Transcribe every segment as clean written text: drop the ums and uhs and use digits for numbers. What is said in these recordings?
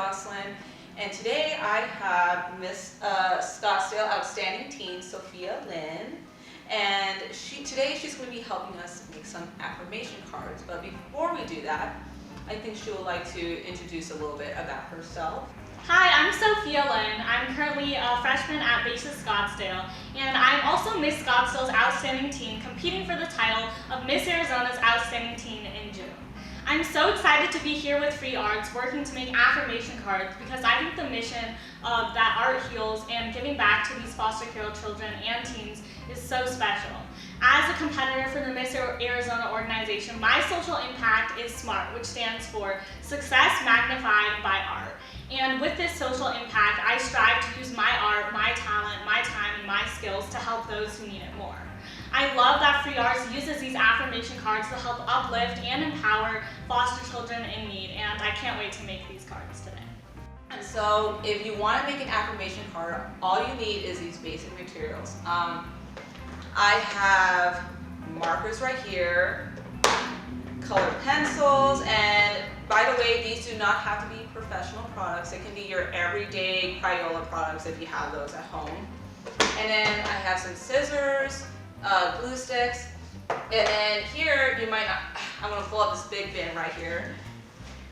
Jocelyn, and today I have Miss Scottsdale Outstanding Teen, Sophia Lin, and today she's going to be helping us make some affirmation cards. But before we do that, I think she would like to introduce a little bit about herself. Hi, I'm Sophia Lin. I'm currently a freshman at Basis Scottsdale, and I'm also Miss Scottsdale's Outstanding Teen, competing for the title of Miss Arizona's Outstanding Teen in June. I'm so excited to be here with Free Arts, working to make affirmation cards, because I think the mission of that art heals and giving back to these foster care children and teens is so special. As a competitor for the Miss Arizona organization, my social impact is SMART, which stands for Success Magnified by Art. And with this social impact, I strive to use my art, my talent, my time, and my skills to help those who need it more. I love that Free Arts uses these affirmation cards to help uplift and empower foster children in need, and I can't wait to make these cards today. And so if you want to make an affirmation card, all you need is these basic materials. I have markers right here, colored pencils, and by the way, these do not have to be professional products. It can be your everyday Crayola products if you have those at home. And then I have some scissors, glue sticks, and then here you might not, I'm going to pull up this big bin right here.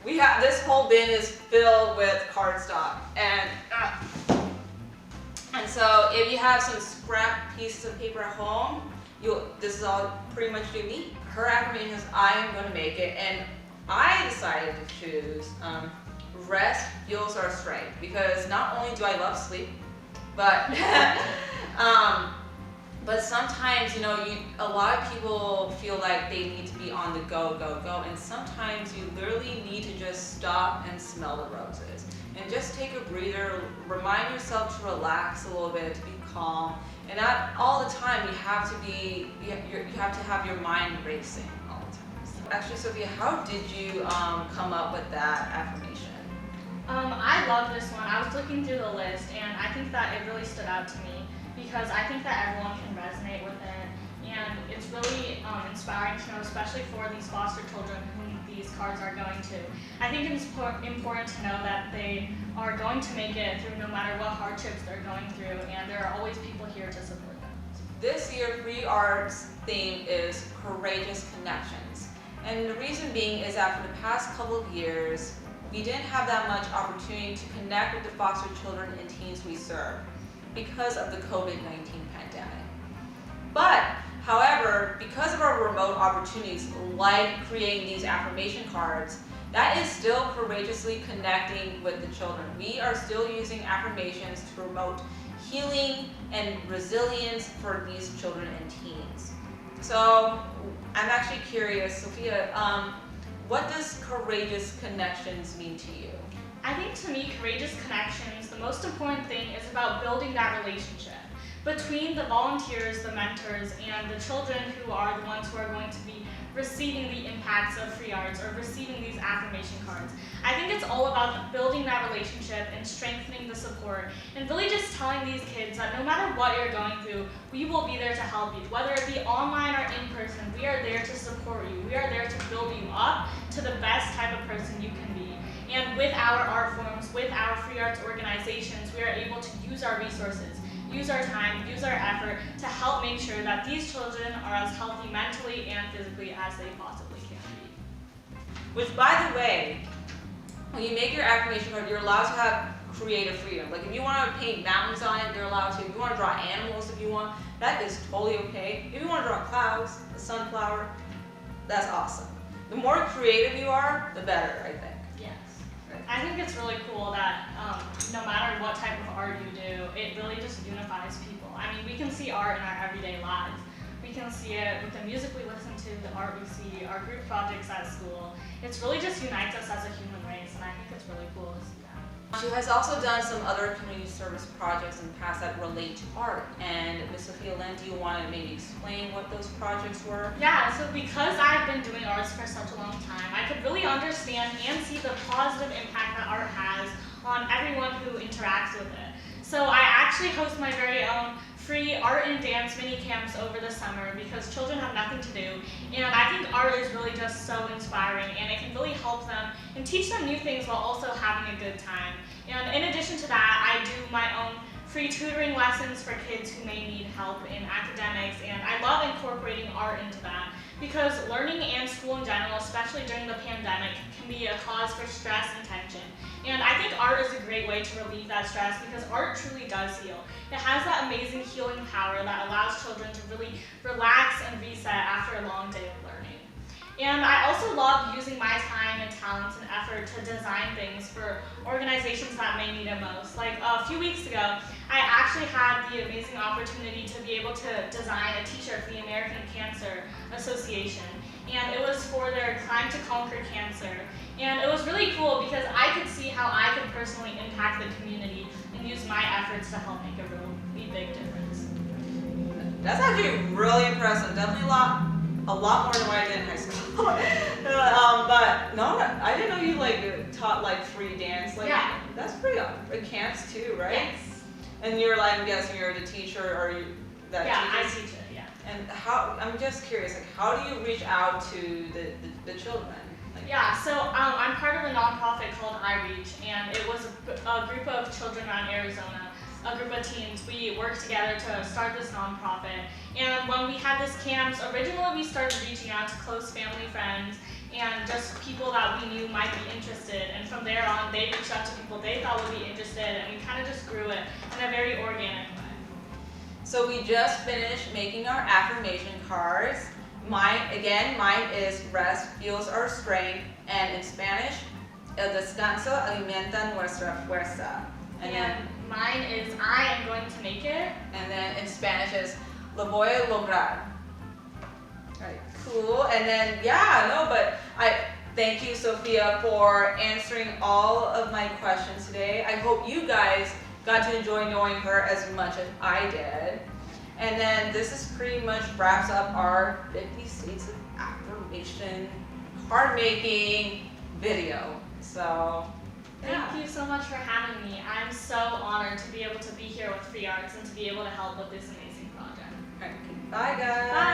We have, this whole bin is filled with cardstock, and so if you have some scrap pieces of paper at home, this is all pretty much you need. Her affirmation is, I am going to make it, and I decided to choose rest fuels our strength, because not only do I love sleep, but but sometimes, you know, a lot of people feel like they need to be on the go, and sometimes you literally need to just stop and smell the roses. And just take a breather, remind yourself to relax a little bit, to be calm. And not all the time you have to have your mind racing all the time. So, actually, Sophia, how did you come up with that affirmation? I love this one. I was looking through the list, and I think that it really stood out to me, because I think that everyone can resonate with it, and it's really inspiring to know, especially for these foster children whom these cards are going to. I think it's important to know that they are going to make it through no matter what hardships they're going through, and there are always people here to support them. This year, Free Arts theme is Courageous Connections. And the reason being is that for the past couple of years, we didn't have that much opportunity to connect with the foster children and teens we serve because of the COVID-19 pandemic. But, however, because of our remote opportunities, like creating these affirmation cards, that is still courageously connecting with the children. We are still using affirmations to promote healing and resilience for these children and teens. So, I'm actually curious, Sophia, what does courageous connections mean to you? I think to me, courageous connections, the most important thing is about building that relationship between the volunteers, the mentors, and the children who are the ones who are going to be receiving the impacts of Free Arts or receiving these affirmation cards. I think it's all about building that relationship and strengthening the support, and really just telling these kids that no matter what you're going through, we will be there to help you. Whether it be online or in person, we are there to support you. We are there to build you up to the best type of person you can be. And with our art forms, with our Free Arts organizations, we are able to use our resources, use our time, use our effort to help make sure that these children are as healthy mentally and physically as they possibly can be. Which, by the way, when you make your affirmation card, you're allowed to have creative freedom. Like if you want to paint mountains on it, you're allowed to. If you want to draw animals if you want, that is totally okay. If you want to draw clouds, a sunflower, that's awesome. The more creative you are, the better, I think. I think it's really cool that no matter what type of art you do, it really just unifies people. I mean, we can see art in our everyday lives. We can see it with the music we listen to, the art we see, our group projects at school. It's really just unites us as a human race, and I think it's really cool to see that. She has also done some other community service projects in the past that relate to art. And Ms. Sophia Lin, do you want to maybe explain what those projects were? Yeah, so because I've been doing arts for such a long time, I could really understand and see the positive impact that art has on everyone who interacts with it. So I actually host my very own free art and dance mini camps over the summer because children have nothing to do. And I think art is really just so inspiring, and it can really help them and teach them new things while also having a good time. And in addition to that, I do my own free tutoring lessons for kids who may need help in academics, and I love incorporating art into that because learning and school in general, especially during the pandemic, can be a cause for stress and tension. And I think art is a great way to relieve that stress because art truly does heal. It has that amazing healing power that allows children to really relax and reset after a long day of learning. And I also love using my time and talents and effort to design things for organizations that may need it most. Like a few weeks ago, I actually had the amazing opportunity to be able to design a t-shirt for the American Cancer Association. And it was for their Climb to Conquer Cancer. And it was really cool because I could see how I could personally impact the community and use my efforts to help make a really big difference. That's actually really impressive. Definitely a lot more than what I did in high school. But no, I didn't know you like taught like free dance. Like Yeah. That's pretty camps too, right? Yes. And you're like, I'm guessing you're the teacher, or you that Yeah, I teaches? teach it, yeah. And how? I'm just curious, like, how do you reach out to the children? Like, Yeah, so I'm part of a nonprofit called iReach, and it was a group of children around Arizona, a group of teens. We worked together to start this nonprofit. And when we had this camps, originally we started reaching out to close family friends and just people that we knew might be interested. And from there on, they reached out to people they thought would be interested, and we kind of just grew it in a very organic way. So we just finished making our affirmation cards. Mine is rest fuels our strength, and in Spanish, el descanso alimenta nuestra fuerza. And mine is I am going to make it. And then in Spanish is lo voy a lograr. Alright, cool. And then but I thank you, Sophia, for answering all of my questions today. I hope you guys got to enjoy knowing her as much as I did. And then this is pretty much wraps up our 50 States of Affirmation card making video. So Thank you so much for having me. I'm so honored to be able to be here with Free Arts and to be able to help with this amazing project. Alright, bye guys. Bye.